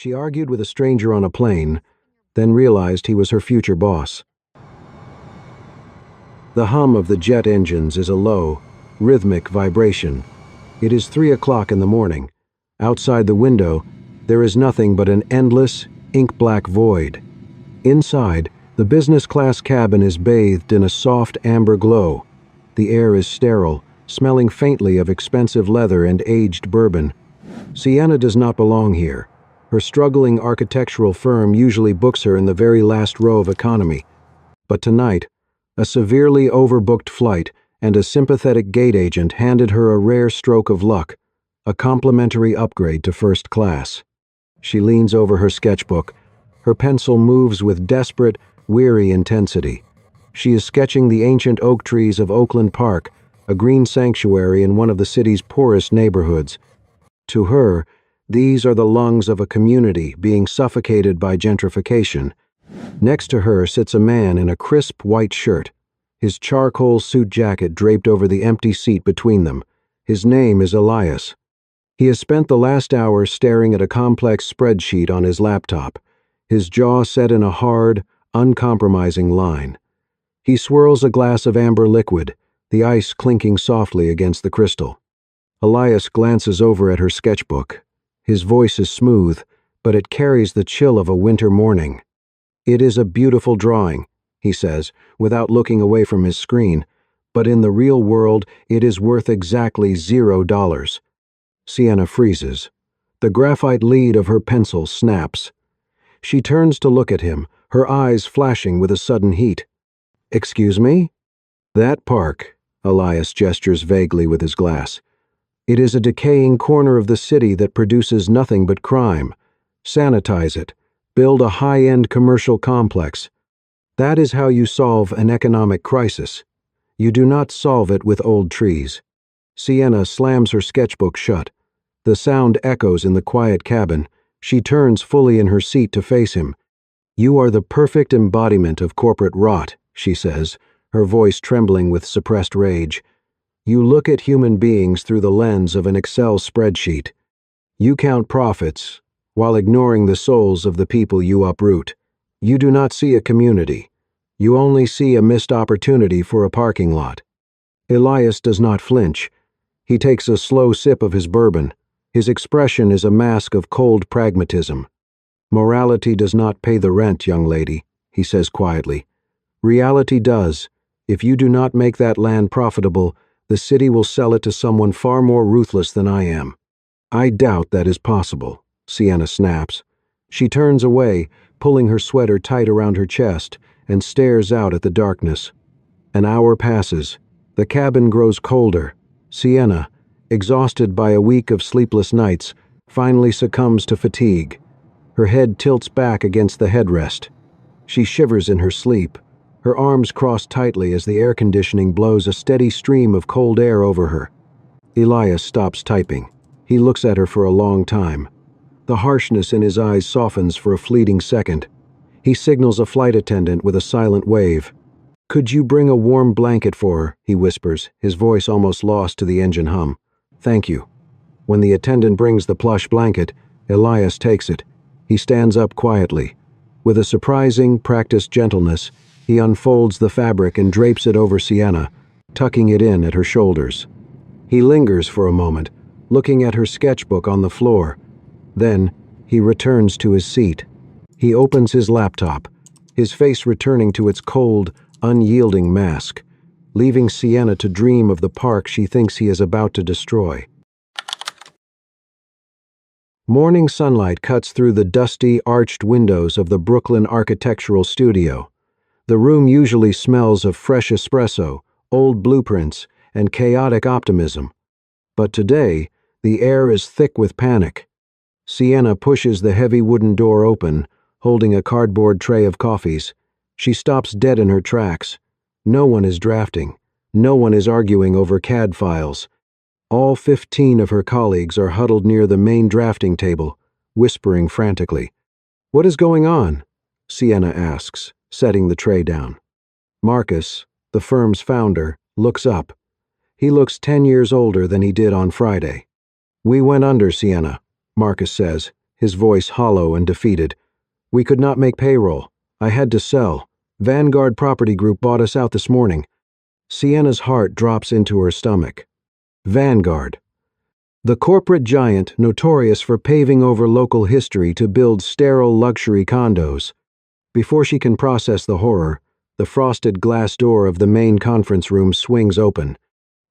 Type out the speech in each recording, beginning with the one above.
She argued with a stranger on a plane, then realized he was her future boss. The hum of the jet engines is a low, rhythmic vibration. It is 3 o'clock in the morning. Outside the window, there is nothing but an endless, ink-black void. Inside, the business-class cabin is bathed in a soft amber glow. The air is sterile, smelling faintly of expensive leather and aged bourbon. Sienna does not belong here. Her struggling architectural firm usually books her in the very last row of economy. But tonight, a severely overbooked flight and a sympathetic gate agent handed her a rare stroke of luck, a complimentary upgrade to first class. She leans over her sketchbook. Her pencil moves with desperate, weary intensity. She is sketching the ancient oak trees of Oakland Park, a green sanctuary in one of the city's poorest neighborhoods. To her, these are the lungs of a community being suffocated by gentrification. Next to her sits a man in a crisp white shirt, his charcoal suit jacket draped over the empty seat between them. His name is Elias. He has spent the last hour staring at a complex spreadsheet on his laptop, his jaw set in a hard, uncompromising line. He swirls a glass of amber liquid, the ice clinking softly against the crystal. Elias glances over at her sketchbook. His voice is smooth, but it carries the chill of a winter morning. "It is a beautiful drawing," he says, without looking away from his screen, "but in the real world it is worth exactly $0. Sienna freezes. The graphite lead of her pencil snaps. She turns to look at him, her eyes flashing with a sudden heat. "Excuse me?" "That park," Elias gestures vaguely with his glass. "It is a decaying corner of the city that produces nothing but crime. Sanitize it. Build a high-end commercial complex. That is how you solve an economic crisis. You do not solve it with old trees." Sienna slams her sketchbook shut. The sound echoes in the quiet cabin. She turns fully in her seat to face him. "You are the perfect embodiment of corporate rot," she says, her voice trembling with suppressed rage. "You look at human beings through the lens of an Excel spreadsheet. You count profits, while ignoring the souls of the people you uproot. You do not see a community. You only see a missed opportunity for a parking lot." Elias does not flinch. He takes a slow sip of his bourbon. His expression is a mask of cold pragmatism. "Morality does not pay the rent, young lady," he says quietly. "Reality does. If you do not make that land profitable, the city will sell it to someone far more ruthless than I am." "I doubt that is possible," Sienna snaps. She turns away, pulling her sweater tight around her chest, and stares out at the darkness. An hour passes. The cabin grows colder. Sienna, exhausted by a week of sleepless nights, finally succumbs to fatigue. Her head tilts back against the headrest. She shivers in her sleep. Her arms cross tightly as the air conditioning blows a steady stream of cold air over her. Elias stops typing. He looks at her for a long time. The harshness in his eyes softens for a fleeting second. He signals a flight attendant with a silent wave. "Could you bring a warm blanket for her?" he whispers, his voice almost lost to the engine hum. "Thank you." When the attendant brings the plush blanket, Elias takes it. He stands up quietly. With a surprising, practiced gentleness, he unfolds the fabric and drapes it over Sienna, tucking it in at her shoulders. He lingers for a moment, looking at her sketchbook on the floor. Then, he returns to his seat. He opens his laptop, his face returning to its cold, unyielding mask, leaving Sienna to dream of the park she thinks he is about to destroy. Morning sunlight cuts through the dusty, arched windows of the Brooklyn Architectural Studio. The room usually smells of fresh espresso, old blueprints, and chaotic optimism. But today, the air is thick with panic. Sienna pushes the heavy wooden door open, holding a cardboard tray of coffees. She stops dead in her tracks. No one is drafting. No one is arguing over CAD files. All 15 of her colleagues are huddled near the main drafting table, whispering frantically. "What is going on?" Sienna asks, setting the tray down. Marcus, the firm's founder, looks up. He looks 10 years older than he did on Friday. "We went under, Sienna," Marcus says, his voice hollow and defeated. "We could not make payroll. I had to sell. Vanguard Property Group bought us out this morning." Sienna's heart drops into her stomach. Vanguard. The corporate giant notorious for paving over local history to build sterile luxury condos. Before she can process the horror, the frosted glass door of the main conference room swings open.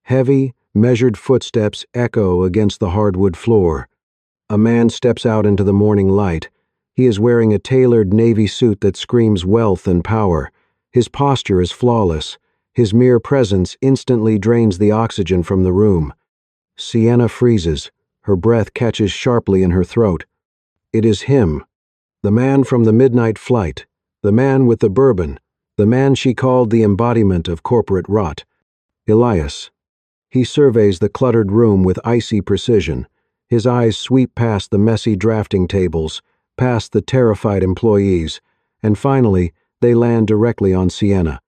Heavy, measured footsteps echo against the hardwood floor. A man steps out into the morning light. He is wearing a tailored navy suit that screams wealth and power. His posture is flawless. His mere presence instantly drains the oxygen from the room. Sienna freezes. Her breath catches sharply in her throat. It is him. The man from the midnight flight. The man with the bourbon. The man she called the embodiment of corporate rot. Elias. He surveys the cluttered room with icy precision. His eyes sweep past the messy drafting tables, past the terrified employees, and finally, they land directly on Sienna.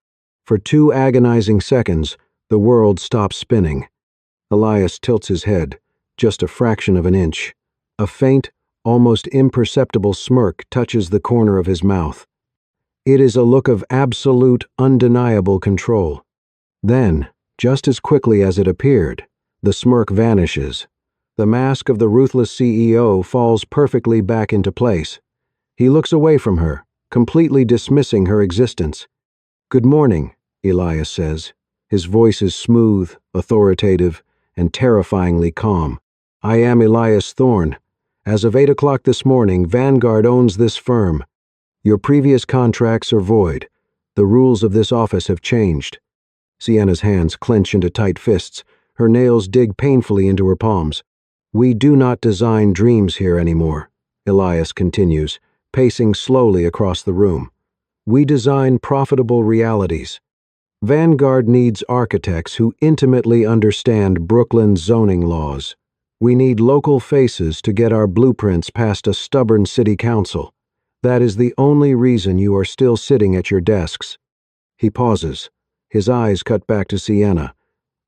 For 2 agonizing seconds, the world stops spinning. Elias tilts his head, just a fraction of an inch. A faint, almost imperceptible smirk touches the corner of his mouth. It is a look of absolute, undeniable control. Then, just as quickly as it appeared, the smirk vanishes. The mask of the ruthless CEO falls perfectly back into place. He looks away from her, completely dismissing her existence. "Good morning," Elias says. His voice is smooth, authoritative, and terrifyingly calm. "I am Elias Thorne. As of 8 o'clock this morning, Vanguard owns this firm. Your previous contracts are void. The rules of this office have changed." Sienna's hands clench into tight fists. Her nails dig painfully into her palms. "We do not design dreams here anymore," Elias continues, pacing slowly across the room. "We design profitable realities. Vanguard needs architects who intimately understand Brooklyn's zoning laws. We need local faces to get our blueprints past a stubborn city council. That is the only reason you are still sitting at your desks." He pauses. His eyes cut back to Sienna.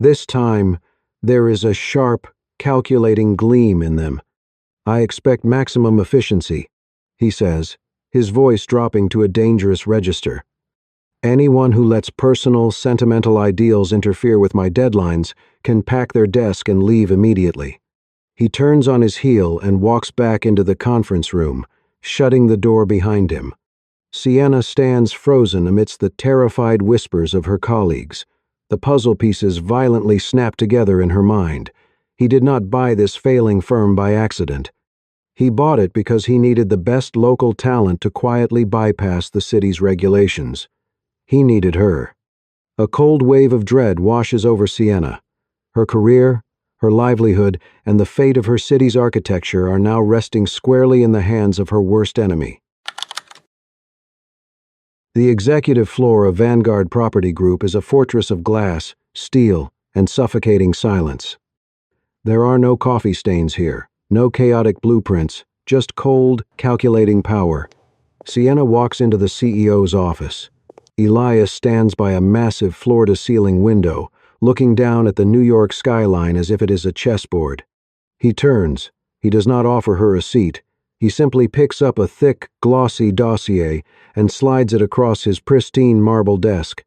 This time, there is a sharp, calculating gleam in them. "I expect maximum efficiency," he says, his voice dropping to a dangerous register. "Anyone who lets personal, sentimental ideals interfere with my deadlines can pack their desk and leave immediately." He turns on his heel and walks back into the conference room, shutting the door behind him. Sienna stands frozen amidst the terrified whispers of her colleagues. The puzzle pieces violently snap together in her mind. He did not buy this failing firm by accident. He bought it because he needed the best local talent to quietly bypass the city's regulations. He needed her. A cold wave of dread washes over Sienna. Her career, her livelihood, and the fate of her city's architecture are now resting squarely in the hands of her worst enemy. The executive floor of Vanguard Property Group is a fortress of glass, steel, and suffocating silence. There are no coffee stains here, no chaotic blueprints, just cold, calculating power. Sienna walks into the CEO's office. Elias stands by a massive floor-to-ceiling window, looking down at the New York skyline as if it is a chessboard. He turns. He does not offer her a seat. He simply picks up a thick, glossy dossier and slides it across his pristine marble desk.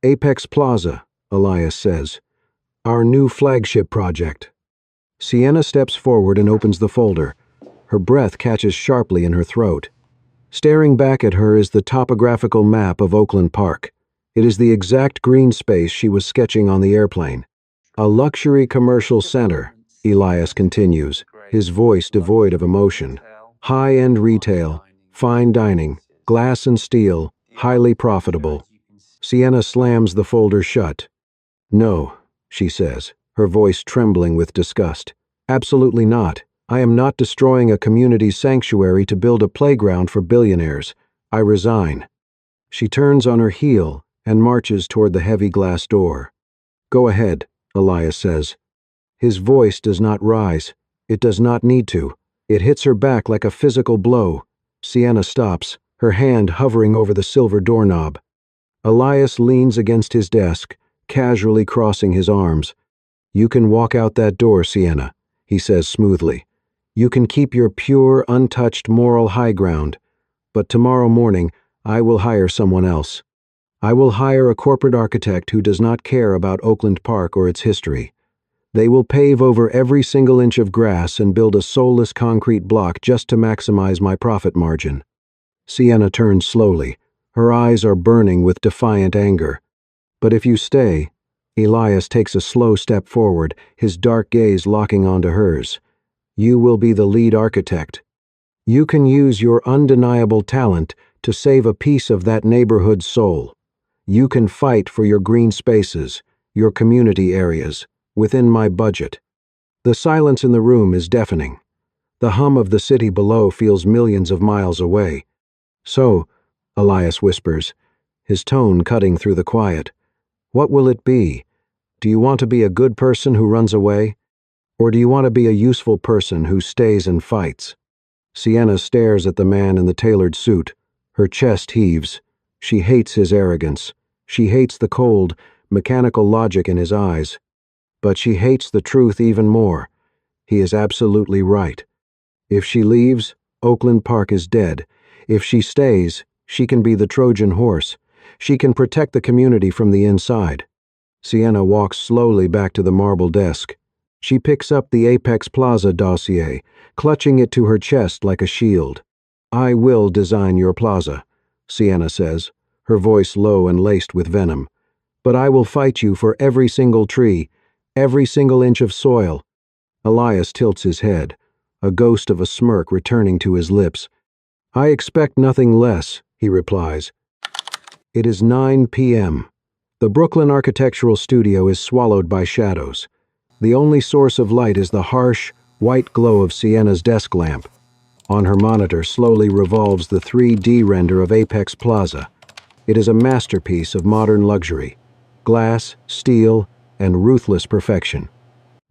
"Apex Plaza," Elias says. "Our new flagship project." Sienna steps forward and opens the folder. Her breath catches sharply in her throat. Staring back at her is the topographical map of Oakland Park. It is the exact green space she was sketching on the airplane. "A luxury commercial center," Elias continues, his voice devoid of emotion. "High-end retail, fine dining, glass and steel, highly profitable." Sienna slams the folder shut. "No," she says, her voice trembling with disgust. "Absolutely not. I am not destroying a community sanctuary to build a playground for billionaires. I resign." She turns on her heel and marches toward the heavy glass door. "Go ahead," Elias says. His voice does not rise. It does not need to. It hits her back like a physical blow. Sienna stops, her hand hovering over the silver doorknob. Elias leans against his desk, casually crossing his arms. "You can walk out that door, Sienna," he says smoothly. You can keep your pure, untouched moral high ground, but tomorrow morning I will hire someone else. I will hire a corporate architect who does not care about Oakland Park or its history. They will pave over every single inch of grass and build a soulless concrete block just to maximize my profit margin. Sienna turns slowly. Her eyes are burning with defiant anger. But if you stay, Elias takes a slow step forward, his dark gaze locking onto hers. You will be the lead architect. You can use your undeniable talent to save a piece of that neighborhood's soul. You can fight for your green spaces, your community areas, within my budget. The silence in the room is deafening. The hum of the city below feels millions of miles away. So, Elias whispers, his tone cutting through the quiet, what will it be? Do you want to be a good person who runs away? Or do you want to be a useful person who stays and fights? Sienna stares at the man in the tailored suit. Her chest heaves. She hates his arrogance. She hates the cold, mechanical logic in his eyes. But she hates the truth even more. He is absolutely right. If she leaves, Oakland Park is dead. If she stays, she can be the Trojan horse. She can protect the community from the inside. Sienna walks slowly back to the marble desk. She picks up the Apex Plaza dossier, clutching it to her chest like a shield. I will design your plaza, Sienna says, her voice low and laced with venom. But I will fight you for every single tree, every single inch of soil. Elias tilts his head, a ghost of a smirk returning to his lips. I expect nothing less, he replies. It is 9 p.m. The Brooklyn Architectural Studio is swallowed by shadows. The only source of light is the harsh, white glow of Sienna's desk lamp. On her monitor slowly revolves the 3D render of Apex Plaza. It is a masterpiece of modern luxury. Glass, steel, and ruthless perfection.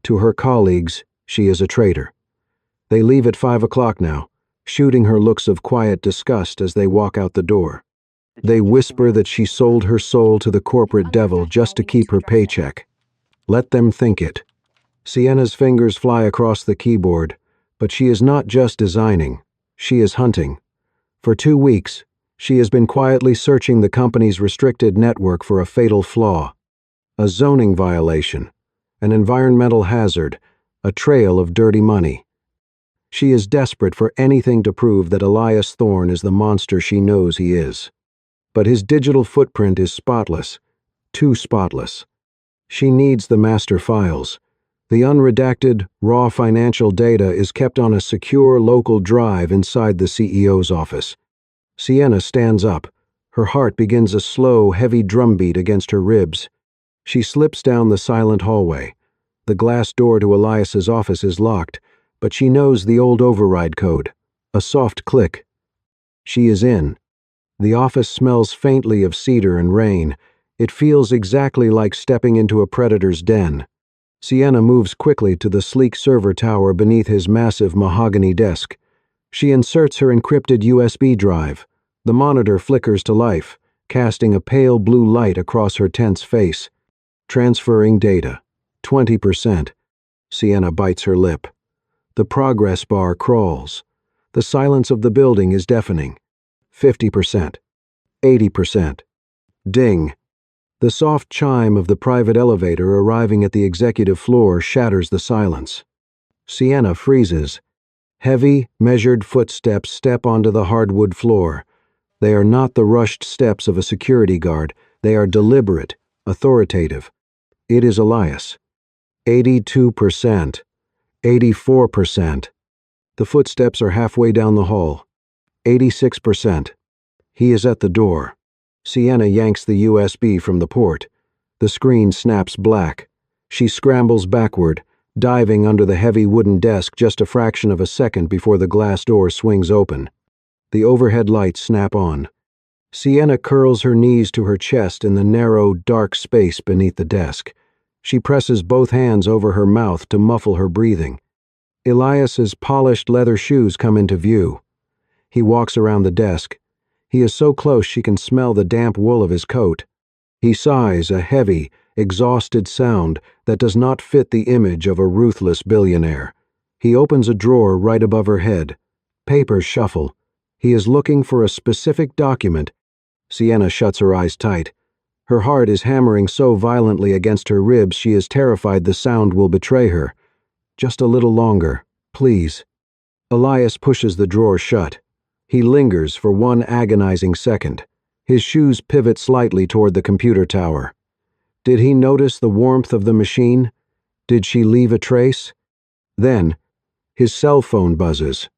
To her colleagues, she is a traitor. They leave at 5 o'clock now, shooting her looks of quiet disgust as they walk out the door. They whisper that she sold her soul to the corporate devil just to keep her paycheck. Let them think it. Sienna's fingers fly across the keyboard, but she is not just designing, she is hunting. For 2 weeks, she has been quietly searching the company's restricted network for a fatal flaw. A zoning violation, an environmental hazard, a trail of dirty money. She is desperate for anything to prove that Elias Thorne is the monster she knows he is. But his digital footprint is spotless, too spotless. She needs the master files. The unredacted, raw financial data is kept on a secure local drive inside the CEO's office. Sienna stands up. Her heart begins a slow, heavy drumbeat against her ribs. She slips down the silent hallway. The glass door to Elias's office is locked, but she knows the old override code. A soft click. She is in. The office smells faintly of cedar and rain. It feels exactly like stepping into a predator's den. Sienna moves quickly to the sleek server tower beneath his massive mahogany desk. She inserts her encrypted USB drive. The monitor flickers to life, casting a pale blue light across her tense face. Transferring data. 20%. Sienna bites her lip. The progress bar crawls. The silence of the building is deafening. 50%. 80%. Ding. The soft chime of the private elevator arriving at the executive floor shatters the silence. Sienna freezes. Heavy, measured footsteps step onto the hardwood floor. They are not the rushed steps of a security guard. They are deliberate, authoritative. It is Elias. 82%. 84%. The footsteps are halfway down the hall. 86%. He is at the door. Sienna yanks the USB from the port. The screen snaps black. She scrambles backward, diving under the heavy wooden desk just a fraction of a second before the glass door swings open. The overhead lights snap on. Sienna curls her knees to her chest in the narrow, dark space beneath the desk. She presses both hands over her mouth to muffle her breathing. Elias's polished leather shoes come into view. He walks around the desk. He is so close she can smell the damp wool of his coat. He sighs a heavy, exhausted sound that does not fit the image of a ruthless billionaire. He opens a drawer right above her head. Papers shuffle. He is looking for a specific document. Sienna shuts her eyes tight. Her heart is hammering so violently against her ribs she is terrified the sound will betray her. Just a little longer, please. Elias pushes the drawer shut. He lingers for one agonizing second. His shoes pivot slightly toward the computer tower. Did he notice the warmth of the machine? Did she leave a trace? Then, his cell phone buzzes.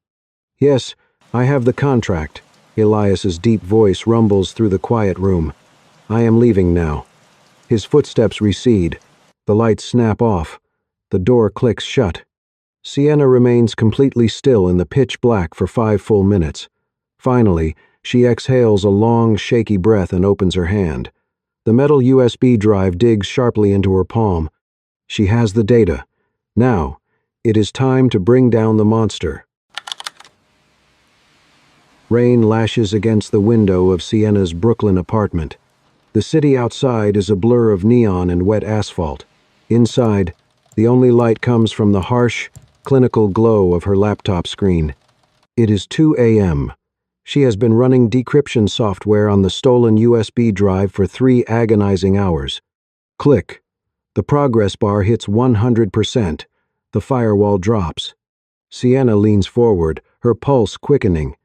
Yes, I have the contract. Elias's deep voice rumbles through the quiet room. I am leaving now. His footsteps recede. The lights snap off. The door clicks shut. Sienna remains completely still in the pitch black for 5 full minutes. Finally, she exhales a long, shaky breath and opens her hand. The metal USB drive digs sharply into her palm. She has the data. Now, it is time to bring down the monster. Rain lashes against the window of Sienna's Brooklyn apartment. The city outside is a blur of neon and wet asphalt. Inside, the only light comes from the harsh, clinical glow of her laptop screen. It is 2 a.m. She has been running decryption software on the stolen USB drive for 3 agonizing hours. Click. The progress bar hits 100%. The firewall drops. Sienna leans forward, her pulse quickening.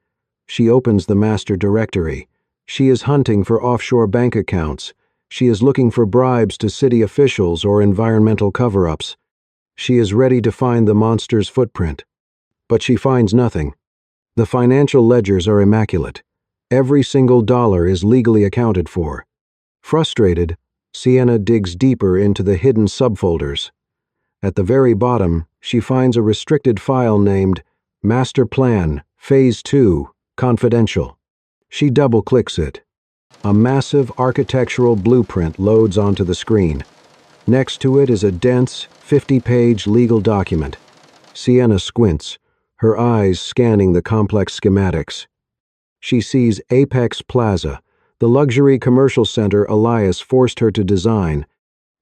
She opens the master directory. She is hunting for offshore bank accounts. She is looking for bribes to city officials or environmental cover-ups. She is ready to find the monster's footprint. But she finds nothing. The financial ledgers are immaculate. Every single dollar is legally accounted for. Frustrated, Sienna digs deeper into the hidden subfolders. At the very bottom, she finds a restricted file named Master Plan, Phase 2, Confidential. She double-clicks it. A massive architectural blueprint loads onto the screen. Next to it is a dense, 50-page legal document. Sienna squints, her eyes scanning the complex schematics. She sees Apex Plaza, the luxury commercial center Elias forced her to design.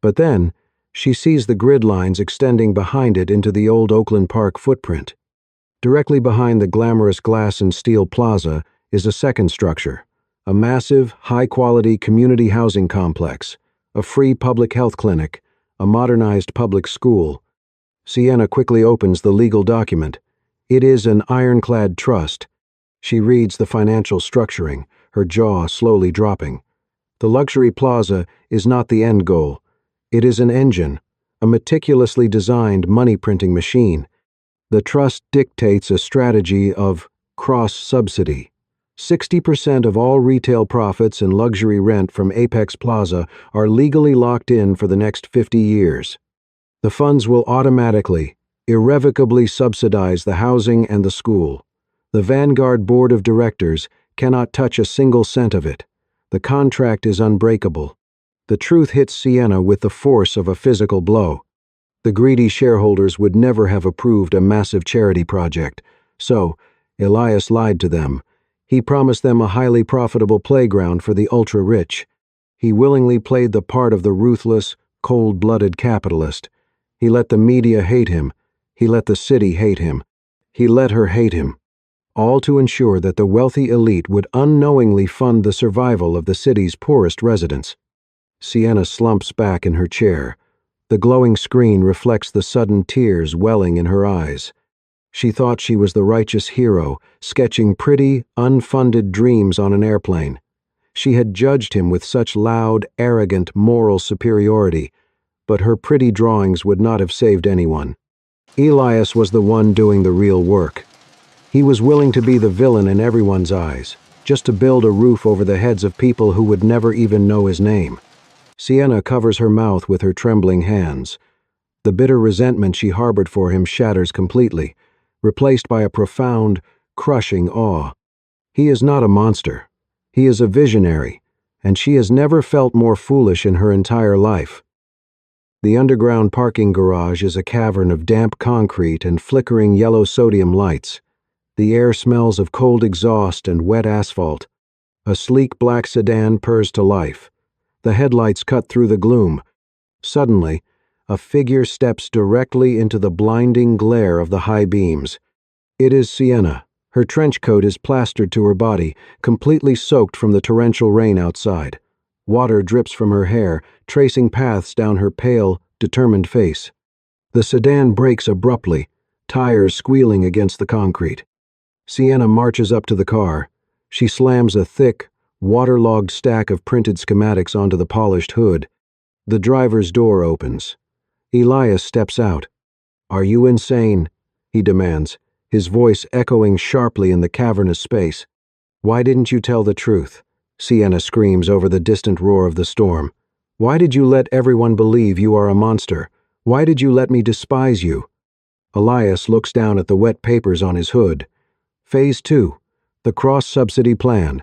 But then, she sees the grid lines extending behind it into the old Oakland Park footprint. Directly behind the glamorous glass and steel plaza is a second structure, a massive, high-quality community housing complex, a free public health clinic, a modernized public school. Sienna quickly opens the legal document. It is an ironclad trust. She reads the financial structuring, her jaw slowly dropping. The luxury plaza is not the end goal. It is an engine, a meticulously designed money-printing machine. The trust dictates a strategy of cross-subsidy. 60% of all retail profits and luxury rent from Apex Plaza are legally locked in for the next 50 years. The funds will automatically, irrevocably subsidize the housing and the school. The Vanguard Board of Directors cannot touch a single cent of it. The contract is unbreakable. The truth hits Sienna with the force of a physical blow. The greedy shareholders would never have approved a massive charity project, so Elias lied to them. He promised them a highly profitable playground for the ultra-rich. He willingly played the part of the ruthless, cold-blooded capitalist. He let the media hate him. He let the city hate him. He let her hate him. All to ensure that the wealthy elite would unknowingly fund the survival of the city's poorest residents. Sienna slumps back in her chair. The glowing screen reflects the sudden tears welling in her eyes. She thought she was the righteous hero, sketching pretty, unfunded dreams on an airplane. She had judged him with such loud, arrogant, moral superiority, but her pretty drawings would not have saved anyone. Elias was the one doing the real work. He was willing to be the villain in everyone's eyes, just to build a roof over the heads of people who would never even know his name. Sienna covers her mouth with her trembling hands. The bitter resentment she harbored for him shatters completely, replaced by a profound, crushing awe. He is not a monster. He is a visionary, and she has never felt more foolish in her entire life. The underground parking garage is a cavern of damp concrete and flickering yellow sodium lights. The air smells of cold exhaust and wet asphalt. A sleek black sedan purrs to life. The headlights cut through the gloom. Suddenly, a figure steps directly into the blinding glare of the high beams. It is Sienna. Her trench coat is plastered to her body, completely soaked from the torrential rain outside. Water drips from her hair, tracing paths down her pale, determined face. The sedan brakes abruptly, tires squealing against the concrete. Sienna marches up to the car. She slams a thick, waterlogged stack of printed schematics onto the polished hood. The driver's door opens. Elias steps out. "Are you insane?" he demands, his voice echoing sharply in the cavernous space. "Why didn't you tell the truth?" Sienna screams over the distant roar of the storm. "Why did you let everyone believe you are a monster? Why did you let me despise you?" Elias looks down at the wet papers on his hood. Phase 2, the cross-subsidy plan.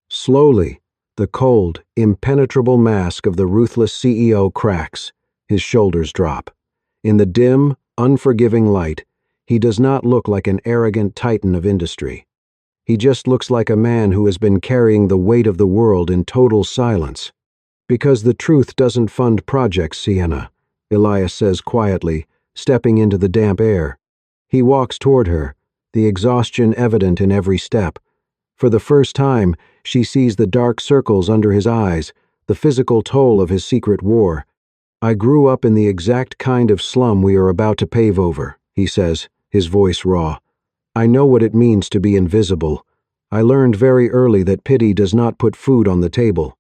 Slowly, the cold, impenetrable mask of the ruthless CEO cracks. His shoulders drop. In the dim, unforgiving light, he does not look like an arrogant titan of industry. He just looks like a man who has been carrying the weight of the world in total silence. "Because the truth doesn't fund projects, Sienna," Elias says quietly, stepping into the damp air. He walks toward her, the exhaustion evident in every step. For the first time, she sees the dark circles under his eyes, the physical toll of his secret war. "I grew up in the exact kind of slum we are about to pave over," he says, his voice raw. "I know what it means to be invisible. I learned very early that pity does not put food on the table.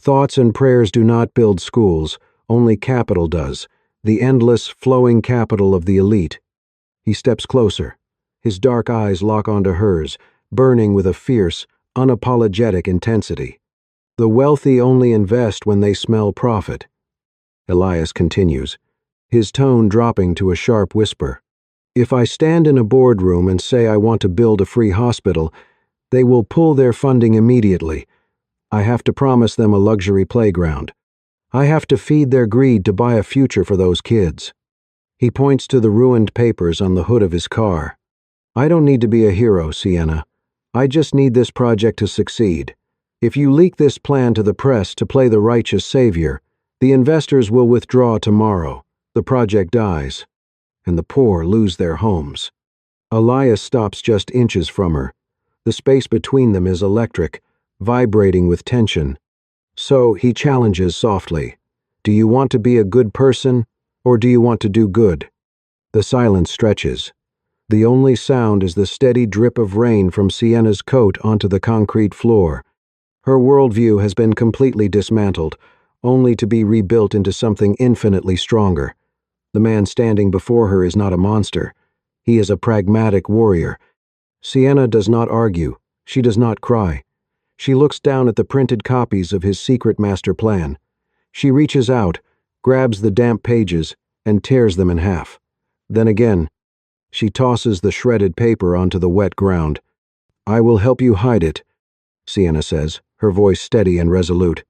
Thoughts and prayers do not build schools, only capital does, the endless, flowing capital of the elite." He steps closer. His dark eyes lock onto hers, burning with a fierce, unapologetic intensity. "The wealthy only invest when they smell profit." Elias continues, his tone dropping to a sharp whisper. "If I stand in a boardroom and say I want to build a free hospital, they will pull their funding immediately. I have to promise them a luxury playground. I have to feed their greed to buy a future for those kids." He points to the ruined papers on the hood of his car. "I don't need to be a hero, Sienna. I just need this project to succeed. If you leak this plan to the press to play the righteous savior, the investors will withdraw tomorrow, the project dies, and the poor lose their homes." Elias stops just inches from her. The space between them is electric, vibrating with tension. So he challenges softly, "Do you want to be a good person, or do you want to do good?" The silence stretches. The only sound is the steady drip of rain from Sienna's coat onto the concrete floor. Her worldview has been completely dismantled, only to be rebuilt into something infinitely stronger. The man standing before her is not a monster. He is a pragmatic warrior. Sienna does not argue. She does not cry. She looks down at the printed copies of his secret master plan. She reaches out, grabs the damp pages, and tears them in half. Then again, she tosses the shredded paper onto the wet ground. "I will help you hide it," Sienna says, her voice steady and resolute.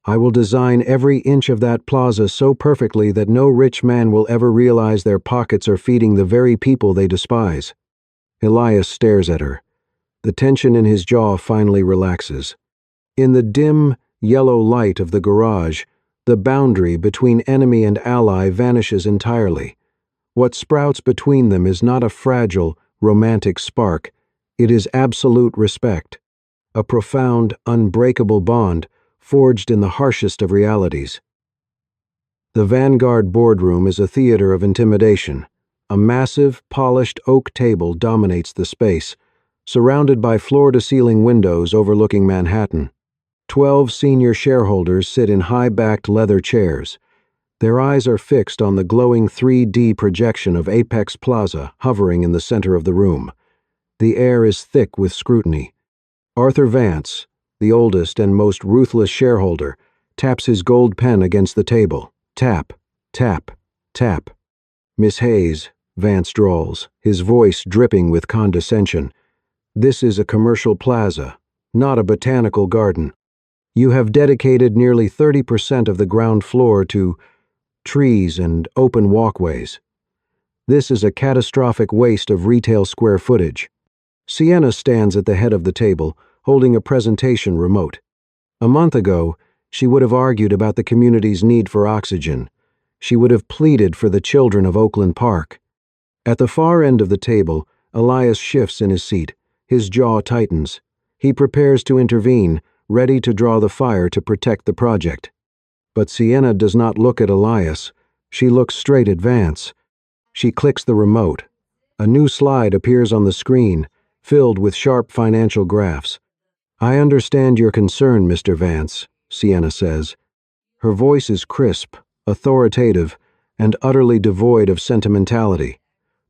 "I will design every inch of that plaza so perfectly that no rich man will ever realize their pockets are feeding the very people they despise." Elias stares at her. The tension in his jaw finally relaxes. In the dim, yellow light of the garage, the boundary between enemy and ally vanishes entirely. What sprouts between them is not a fragile, romantic spark. It is absolute respect. A profound, unbreakable bond forged in the harshest of realities. The Vanguard boardroom is a theater of intimidation. A massive, polished oak table dominates the space, surrounded by floor-to-ceiling windows overlooking Manhattan. 12 senior shareholders sit in high-backed leather chairs. Their eyes are fixed on the glowing 3D projection of Apex Plaza hovering in the center of the room. The air is thick with scrutiny. Arthur Vance, the oldest and most ruthless shareholder, taps his gold pen against the table. Tap, tap, tap. "Miss Hayes," Vance drawls, his voice dripping with condescension, "this is a commercial plaza, not a botanical garden. You have dedicated nearly 30% of the ground floor to trees and open walkways. This is a catastrophic waste of retail square footage." Sienna stands at the head of the table, holding a presentation remote. A month ago, she would have argued about the community's need for oxygen. She would have pleaded for the children of Oakland Park. At the far end of the table, Elias shifts in his seat. His jaw tightens. He prepares to intervene, ready to draw the fire to protect the project. But Sienna does not look at Elias. She looks straight at Vance. She clicks the remote. A new slide appears on the screen, filled with sharp financial graphs. "I understand your concern, Mr. Vance," Sienna says. Her voice is crisp, authoritative, and utterly devoid of sentimentality.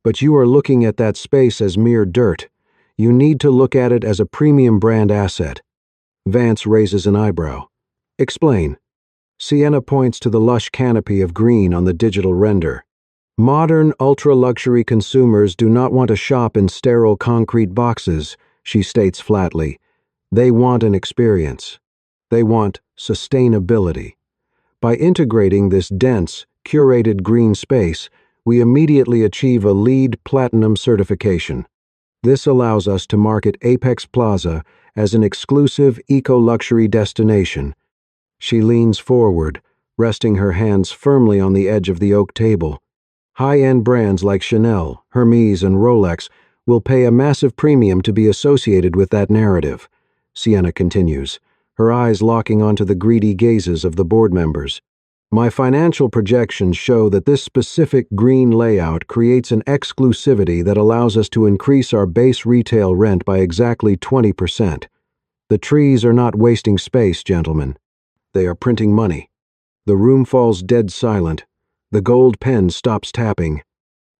"But you are looking at that space as mere dirt. You need to look at it as a premium brand asset." Vance raises an eyebrow. "Explain." Sienna points to the lush canopy of green on the digital render. "Modern, ultra-luxury consumers do not want to shop in sterile concrete boxes," she states flatly. "They want an experience. They want sustainability. By integrating this dense, curated green space, we immediately achieve a LEED Platinum certification. This allows us to market Apex Plaza as an exclusive eco-luxury destination." She leans forward, resting her hands firmly on the edge of the oak table. "High-end brands like Chanel, Hermes, and Rolex will pay a massive premium to be associated with that narrative," Sienna continues, her eyes locking onto the greedy gazes of the board members. "My financial projections show that this specific green layout creates an exclusivity that allows us to increase our base retail rent by exactly 20%. The trees are not wasting space, gentlemen. They are printing money." The room falls dead silent. The gold pen stops tapping.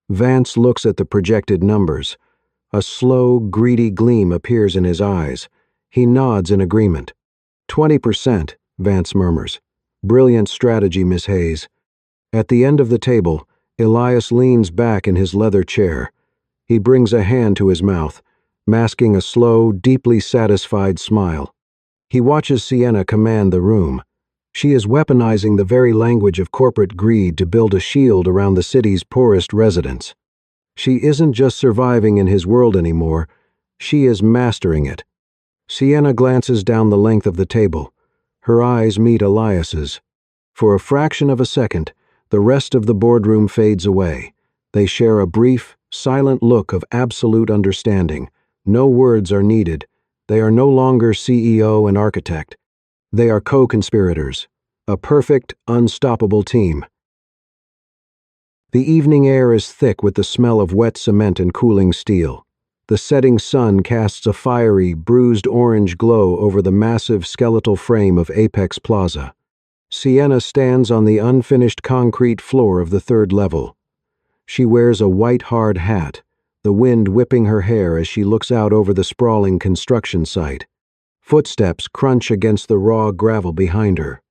Vance looks at the projected numbers. A slow, greedy gleam appears in his eyes. He nods in agreement. 20%, Vance murmurs. "Brilliant strategy, Miss Hayes." At the end of the table, Elias leans back in his leather chair. He brings a hand to his mouth, masking a slow, deeply satisfied smile. He watches Sienna command the room. She is weaponizing the very language of corporate greed to build a shield around the city's poorest residents. She isn't just surviving in his world anymore, she is mastering it. Sienna glances down the length of the table. Her eyes meet Elias's. For a fraction of a second, the rest of the boardroom fades away. They share a brief, silent look of absolute understanding. No words are needed. They are no longer CEO and architect. They are co-conspirators, a perfect, unstoppable team. The evening air is thick with the smell of wet cement and cooling steel. The setting sun casts a fiery, bruised orange glow over the massive skeletal frame of Apex Plaza. Sienna stands on the unfinished concrete floor of the third level. She wears a white hard hat, the wind whipping her hair as she looks out over the sprawling construction site. Footsteps crunch against the raw gravel behind her.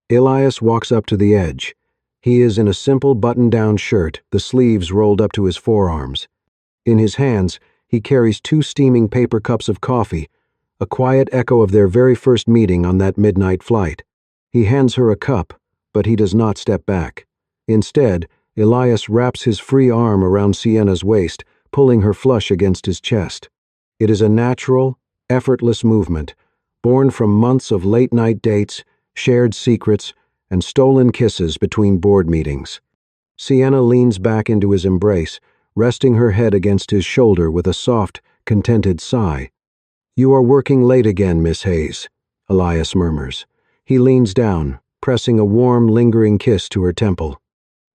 Elias walks up to the edge. He is in a simple button-down shirt, the sleeves rolled up to his forearms. In his hands, he carries 2 steaming paper cups of coffee, a quiet echo of their very first meeting on that midnight flight. He hands her a cup, but he does not step back. Instead, Elias wraps his free arm around Sienna's waist, pulling her flush against his chest. It is a natural, effortless movement, born from months of late-night dates, shared secrets, and stolen kisses between board meetings. Sienna leans back into his embrace, resting her head against his shoulder with a soft, contented sigh. "You are working late again, Miss Hayes," Elias murmurs. He leans down, pressing a warm, lingering kiss to her temple.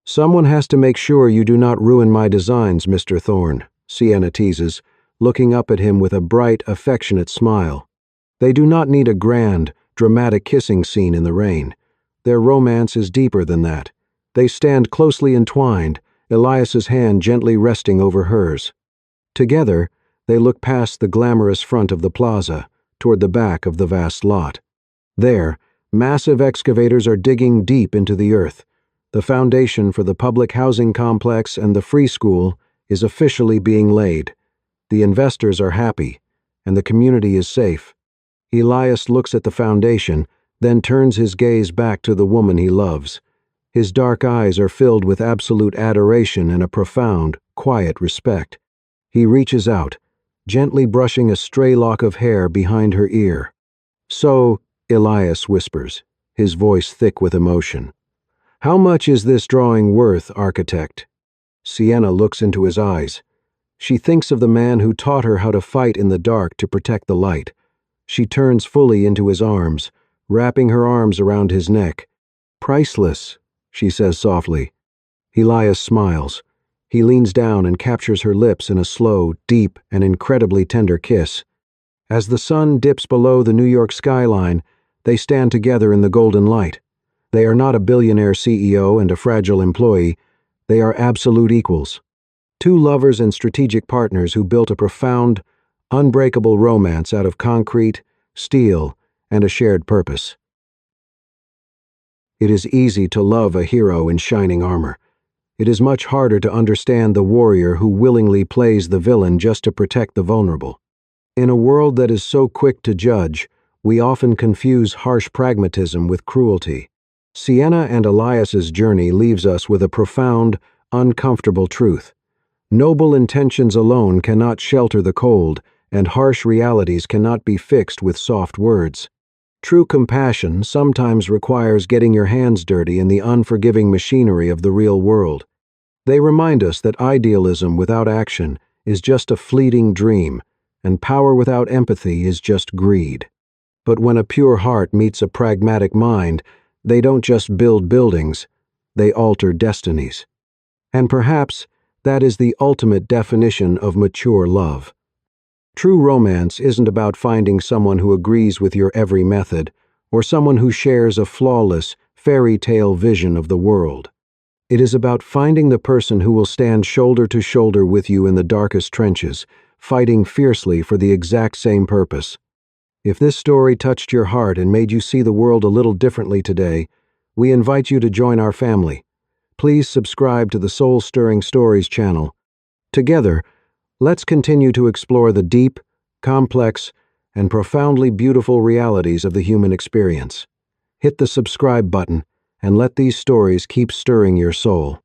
"Someone has to make sure you do not ruin my designs, Mr. Thorne," Sienna teases, looking up at him with a bright, affectionate smile. They do not need a grand, dramatic kissing scene in the rain. Their romance is deeper than that. They stand closely entwined, Elias's hand gently resting over hers. Together, they look past the glamorous front of the plaza, toward the back of the vast lot. There, massive excavators are digging deep into the earth. The foundation for the public housing complex and the free school is officially being laid. The investors are happy, and the community is safe. Elias looks at the foundation, then turns his gaze back to the woman he loves. His dark eyes are filled with absolute adoration and a profound, quiet respect. He reaches out, gently brushing a stray lock of hair behind her ear. "So," Elias whispers, his voice thick with emotion, How much is this drawing worth, architect? Sienna looks into his eyes. She thinks of the man who taught her how to fight in the dark to protect the light. She turns fully into his arms, wrapping her arms around his neck. Priceless, she says softly. Elias smiles. He leans down and captures her lips in a slow, deep, and incredibly tender kiss. As the sun dips below the New York skyline, they stand together in the golden light. They are not a billionaire CEO and a fragile employee. They are absolute equals. Two lovers and strategic partners who built a profound, unbreakable romance out of concrete, steel, and a shared purpose. It is easy to love a hero in shining armor. It is much harder to understand the warrior who willingly plays the villain just to protect the vulnerable. In a world that is so quick to judge, we often confuse harsh pragmatism with cruelty. Sienna and Elias's journey leaves us with a profound, uncomfortable truth. Noble intentions alone cannot shelter the cold, and harsh realities cannot be fixed with soft words. True compassion sometimes requires getting your hands dirty in the unforgiving machinery of the real world. They remind us that idealism without action is just a fleeting dream, and power without empathy is just greed. But when a pure heart meets a pragmatic mind, they don't just build buildings, they alter destinies. And perhaps that is the ultimate definition of mature love. True romance isn't about finding someone who agrees with your every method, or someone who shares a flawless, fairy tale vision of the world. It is about finding the person who will stand shoulder to shoulder with you in the darkest trenches, fighting fiercely for the exact same purpose. If this story touched your heart and made you see the world a little differently today, we invite you to join our family. Please subscribe to the Soul Stirring Stories channel. Together, let's continue to explore the deep, complex, and profoundly beautiful realities of the human experience. Hit the subscribe button and let these stories keep stirring your soul.